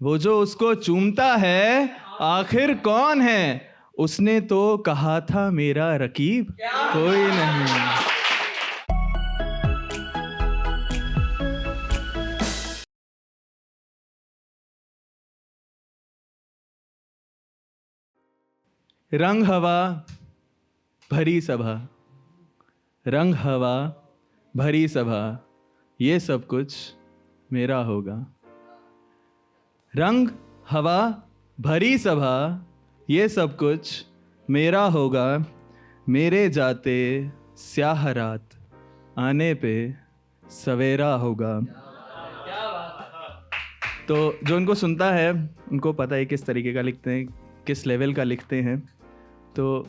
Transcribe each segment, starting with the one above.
वो जो उसको चूमता है आखिर कौन है? उसने तो कहा था मेरा रकीब कोई नहीं। रंग हवा भरी सभा, रंग हवा भरी सभा, ये सब कुछ मेरा होगा। रंग हवा भरी सभा, ये सब कुछ मेरा होगा। मेरे जाते स्याह रात, आने पे सवेरा होगा। तो जो उनको सुनता है उनको पता है किस तरीके का लिखते हैं, किस लेवल का लिखते हैं। तो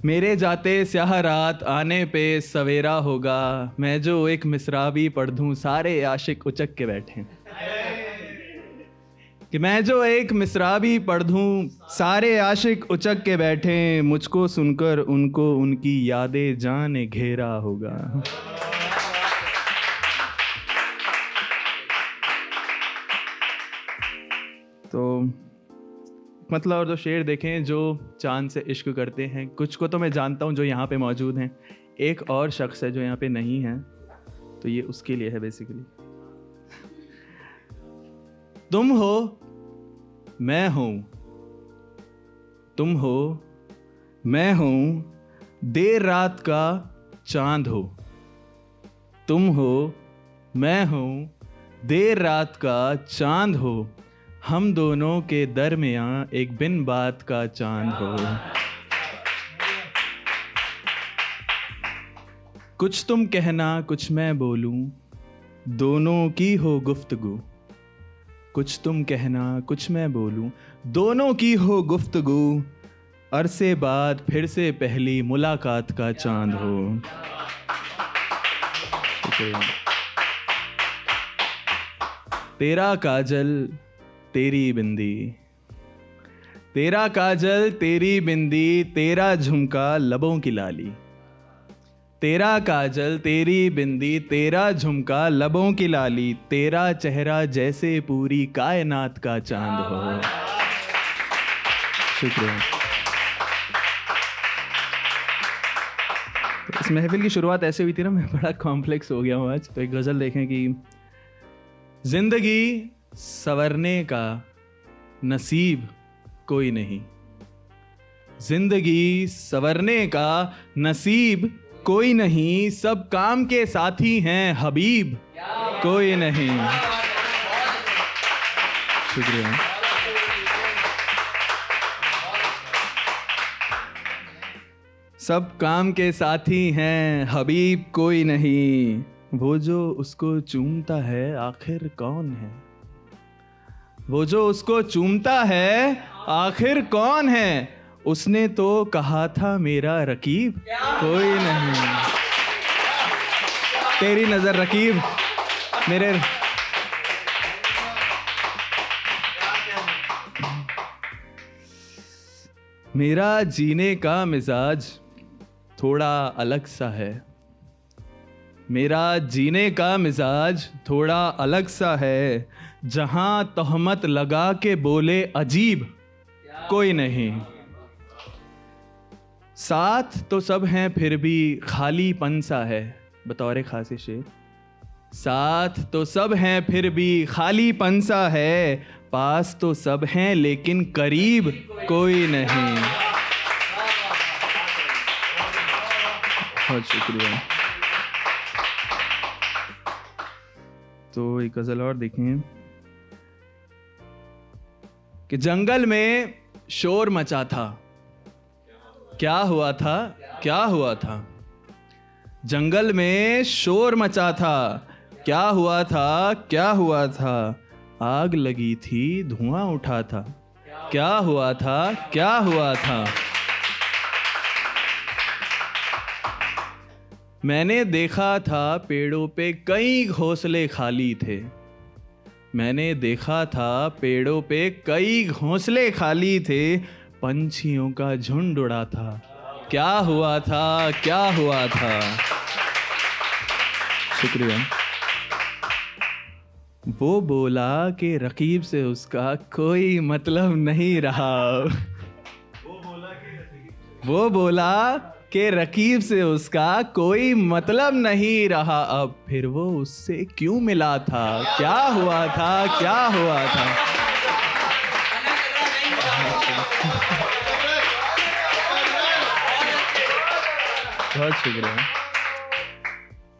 मेरे जाते स्याह रात, आने पे सवेरा होगा। मैं जो एक मिसरा भी पढ़ दूं, सारे आशिक उचक के बैठे। कि मैं जो एक मिसरा भी पढ़ दूं, सारे आशिक उचक के बैठे। मुझको सुनकर उनको उनकी यादें जाने घेरा होगा। तो मतलब और जो शेर देखें, जो चांद से इश्क करते हैं, कुछ को तो मैं जानता हूँ जो यहाँ पे मौजूद हैं, एक और शख्स है जो यहाँ पे नहीं है, तो ये उसके लिए है बेसिकली। तुम हो मैं हूँ, तुम हो मैं हूँ, देर रात का चांद हो। तुम हो मैं हूँ, देर रात का चांद हो। हम दोनों के दरमियाँ एक बिन बात का चांद हो। कुछ तुम कहना कुछ मैं बोलूं, दोनों की हो गुफ्तगू। कुछ तुम कहना कुछ मैं बोलूं, दोनों की हो गुफ्तगू। अरसे बाद फिर से पहली मुलाकात का चांद हो। तेरा काजल तेरी बिंदी, तेरा काजल तेरी बिंदी, तेरा झुमका लबों की लाली। तेरा काजल तेरी बिंदी, तेरा झुमका लबों की लाली। तेरा चेहरा जैसे पूरी कायनात का चांद हो। शुक्रिया। तो इस महफिल की शुरुआत ऐसे हुई थी ना, मैं बड़ा कॉम्प्लेक्स हो गया हूँ आज। तो एक गज़ल देखें कि जिंदगी संवरने का नसीब कोई नहीं, जिंदगी संवरने का नसीब कोई नहीं। सब काम के साथी हैं हबीब कोई नहीं। शुक्रिया। सब काम के साथी हैं हबीब कोई नहीं। वो जो उसको चूमता है आखिर कौन है? वो जो उसको चूमता है आखिर कौन है? उसने तो कहा था मेरा रकीब कोई नहीं। तेरी नजर रकीब मेरे। मेरा जीने का मिजाज थोड़ा अलग सा है, मेरा जीने का मिजाज थोड़ा अलग सा है। जहां तहमत लगा के बोले अजीब कोई नहीं। साथ तो सब हैं फिर भी खाली पन सा है, बतौर खासी शेर। साथ तो सब हैं फिर भी खाली पन सा है। पास तो सब हैं लेकिन करीब कोई नहीं। बहुत शुक्रिया। तो एक गजल और देखें कि जंगल में शोर मचा था, क्या हुआ था? क्या हुआ था? जंगल में शोर मचा था, क्या हुआ था? क्या हुआ था? आग लगी थी धुआं उठा था, क्या हुआ था? क्या हुआ था? मैंने देखा था पेड़ों पे कई घोंसले खाली थे। मैंने देखा था पेड़ों पे कई घोंसले खाली थे। पंछियों का झुंड उड़ा था, क्या हुआ था? क्या हुआ था? शुक्रिया। वो बोला कि रकीब से उसका कोई मतलब नहीं रहा। वो बोला कि रकीब से उसका कोई मतलब नहीं रहा अब, फिर वो उससे क्यों मिला था, क्या हुआ था, क्या हुआ था। बहुत शुक्रिया।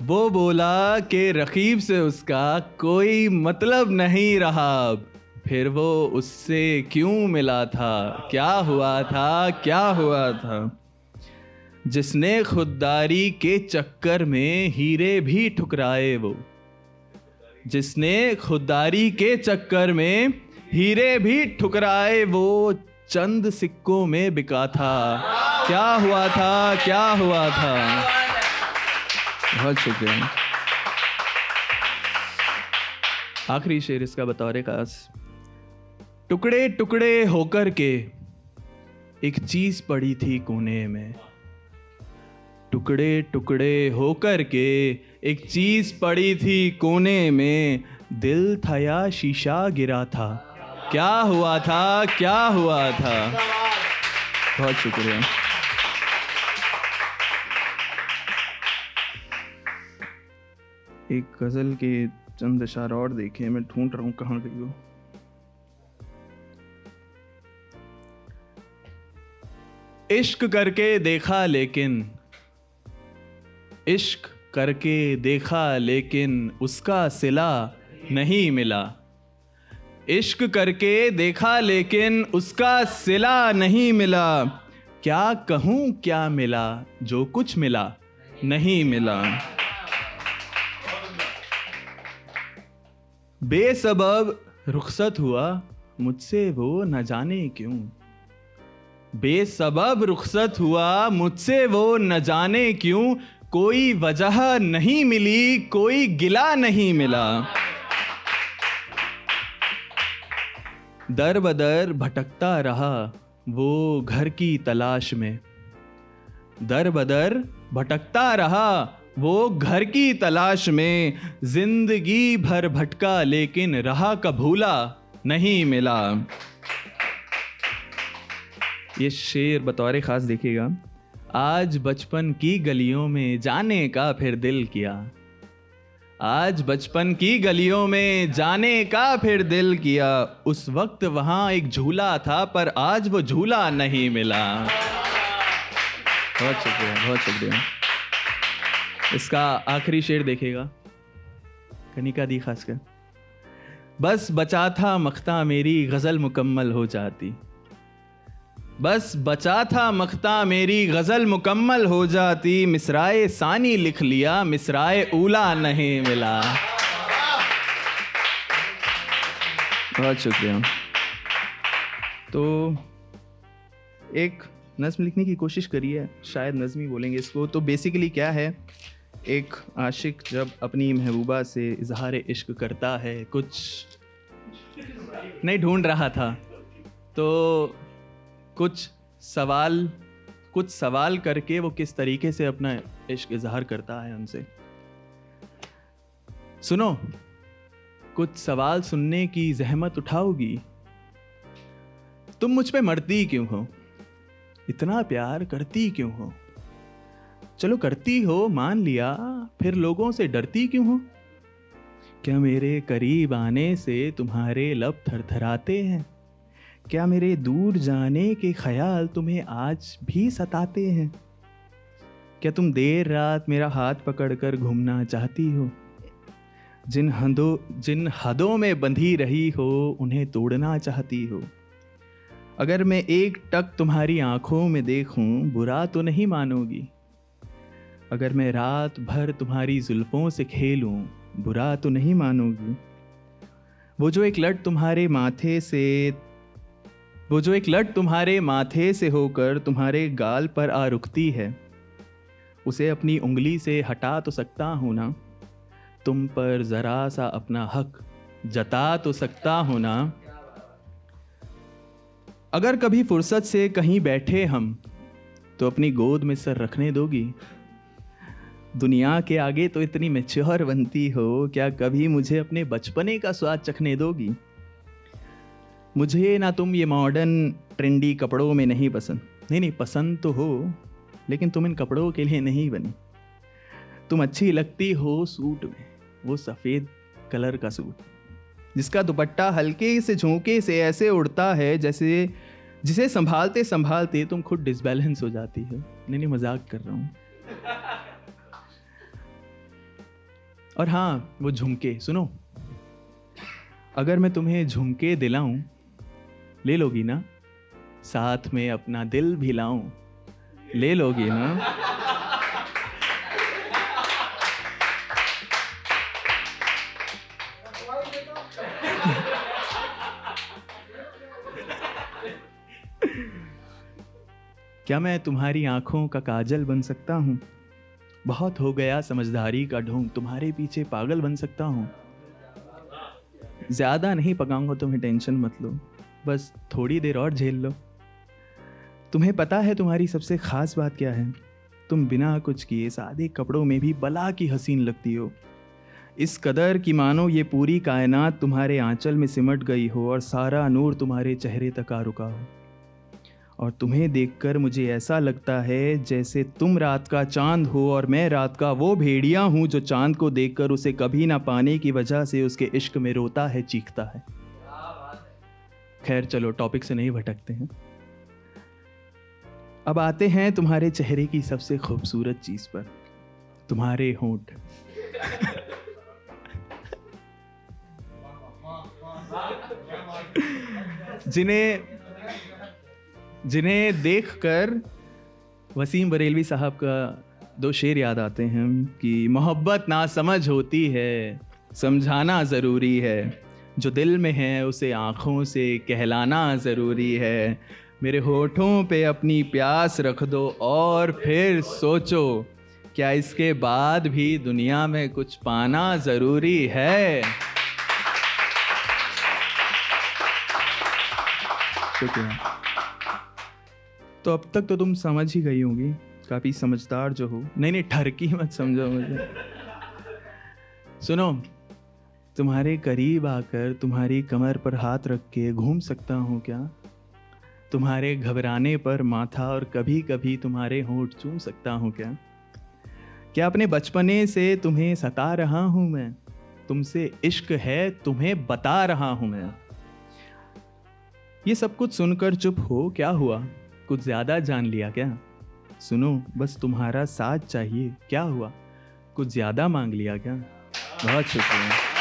वो बोला कि रकीब से उसका कोई मतलब नहीं रहा अब, फिर वो उससे क्यों मिला था, क्या हुआ था, क्या हुआ था। जिसने खुददारी के चक्कर में हीरे भी ठुकराए वो, जिसने खुददारी के चक्कर में हीरे भी ठुकराए वो, चंद सिक्कों में बिका था, क्या हुआ था, क्या हुआ था। बहुत शुक्रिया। आखिरी शेर इसका बतौर खास। टुकड़े टुकड़े होकर के एक चीज पड़ी थी कोने में, टुकड़े टुकड़े होकर के एक चीज पड़ी थी कोने में, दिल था या शीशा गिरा था, क्या हुआ था, क्या हुआ था। बहुत शुक्रिया। एक गजल के चंद अशार और देखे, मैं ढूंढ रहा हूं कहाँ गई वो। इश्क करके देखा लेकिन, इश्क करके देखा लेकिन उसका सिला नहीं मिला, इश्क करके देखा लेकिन उसका सिला नहीं मिला, क्या कहूँ क्या मिला, जो कुछ मिला नहीं मिला। बेसबब रुखसत हुआ मुझसे वो न जाने क्यों, बेसबब रुखसत हुआ मुझसे वो न जाने क्यों, कोई वजह नहीं मिली, कोई गिला नहीं मिला। दर बदर भटकता रहा वो घर की तलाश में, दर बदर भटकता रहा वो घर की तलाश में, जिंदगी भर भटका लेकिन रहा कभूला नहीं मिला। ये शेर बतौर खास देखिएगा। आज बचपन की गलियों में जाने का फिर दिल किया, आज बचपन की गलियों में जाने का फिर दिल किया, उस वक्त वहां एक झूला था पर आज वो झूला नहीं मिला। बहुत शुक्रिया, बहुत शुक्रिया। इसका आखिरी शेर देखिएगा, कनिका दी खासकर। बस बचा था मख्ता मेरी गजल मुकम्मल हो जाती, बस बचा था मख्ता मेरी गजल मुकम्मल हो जाती, मिसराए सानी लिख लिया मिसराए ऊला नहीं मिला। बहुत शुक्रिया। तो एक नज़्म लिखने की कोशिश करी है, शायद नज़्म ही बोलेंगे इसको। तो बेसिकली क्या है, एक आशिक जब अपनी महबूबा से इजहार इश्क करता है, कुछ नहीं ढूंढ रहा था, तो कुछ सवाल करके वो किस तरीके से अपना इश्क इजहार करता है उनसे। सुनो, कुछ सवाल सुनने की जहमत उठाओगी, तुम मुझ पे मरती क्यों हो, इतना प्यार करती क्यों हो, चलो करती हो मान लिया, फिर लोगों से डरती क्यों हो, क्या मेरे करीब आने से तुम्हारे लब थरथराते हैं, क्या मेरे दूर जाने के ख्याल तुम्हें आज भी सताते हैं, क्या तुम देर रात मेरा हाथ पकड़कर घूमना चाहती हो, जिन हदों में बंधी रही हो उन्हें तोड़ना चाहती हो, अगर मैं एक टक तुम्हारी आंखों में देखूं बुरा तो नहीं मानोगी, अगर मैं रात भर तुम्हारी जुल्फों से खेलूं बुरा तो नहीं मानोगी, वो जो एक लट तुम्हारे माथे से होकर तुम्हारे गाल पर आ रुकती है, उसे अपनी उंगली से हटा तो सकता हूं ना, तुम पर जरा सा अपना हक जता तो सकता हूं ना, अगर कभी फुर्सत से कहीं बैठे हम तो अपनी गोद में सर रखने दोगी, दुनिया के आगे तो इतनी मैच्योर बनती हो, क्या कभी मुझे अपने बचपने का स्वाद चखने दोगी? मुझे ना तुम ये मॉडर्न ट्रेंडी कपड़ों में नहीं पसंद। नहीं, पसंद तो हो, लेकिन तुम इन कपड़ों के लिए नहीं बनी। तुम अच्छी लगती हो सूट में, वो सफ़ेद कलर का सूट जिसका दुपट्टा हल्के से झोंके से ऐसे उड़ता है जैसे जिसे संभालते संभालते तुम खुद डिसबैलेंस हो जाती है। नहीं, मजाक कर रहा हूँ। और हाँ, वो झुमके सुनो, अगर मैं तुम्हें झुमके दिलाऊं, ले लोगी ना? साथ में अपना दिल भी लाऊं, ले लोगी ना? क्या मैं तुम्हारी आंखों का काजल बन सकता हूँ? बहुत हो गया समझदारी का ढोंग, तुम्हारे पीछे पागल बन सकता हूँ। ज़्यादा नहीं पकाऊंगा तुम्हें, टेंशन मत लो, बस थोड़ी देर और झेल लो। तुम्हें पता है तुम्हारी सबसे ख़ास बात क्या है? तुम बिना कुछ किए सादे कपड़ों में भी बला की हसीन लगती हो। इस कदर कि मानो ये पूरी कायनात तुम्हारे आंचल में सिमट गई हो और सारा नूर तुम्हारे चेहरे तक आ रुका हो। और तुम्हें देखकर मुझे ऐसा लगता है जैसे तुम रात का चांद हो और मैं रात का वो भेड़िया हूँ जो चांद को देखकर उसे कभी ना पाने की वजह से उसके इश्क में रोता है, चीखता है। खैर चलो, टॉपिक से नहीं भटकते हैं। अब आते हैं तुम्हारे चेहरे की सबसे खूबसूरत चीज पर, तुम्हारे होंठ। जिन्हें देखकर वसीम बरेलवी साहब का 2 शेर याद आते हैं कि मोहब्बत ना समझ होती है, समझाना ज़रूरी है, जो दिल में है उसे आँखों से कहलाना ज़रूरी है। मेरे होठों पे अपनी प्यास रख दो और फिर सोचो, क्या इसके बाद भी दुनिया में कुछ पाना ज़रूरी है? शुक्रिया। तो अब तक तो तुम समझ ही गई होंगी, काफ़ी समझदार जो हो। नहीं, ठरकी मत समझो मुझे। सुनो, तुम्हारे करीब आकर तुम्हारी कमर पर हाथ रख के घूम सकता हूँ क्या? तुम्हारे घबराने पर माथा और कभी कभी तुम्हारे होंठ चूम सकता हूँ क्या? क्या अपने बचपने से तुम्हें सता रहा हूँ मैं? तुमसे इश्क है तुम्हें बता रहा हूँ मैं। ये सब कुछ सुनकर चुप हो, क्या हुआ? कुछ ज़्यादा जान लिया क्या? सुनो, बस तुम्हारा साथ चाहिए, क्या हुआ? कुछ ज़्यादा मांग लिया क्या? बहुत शुक्रिया।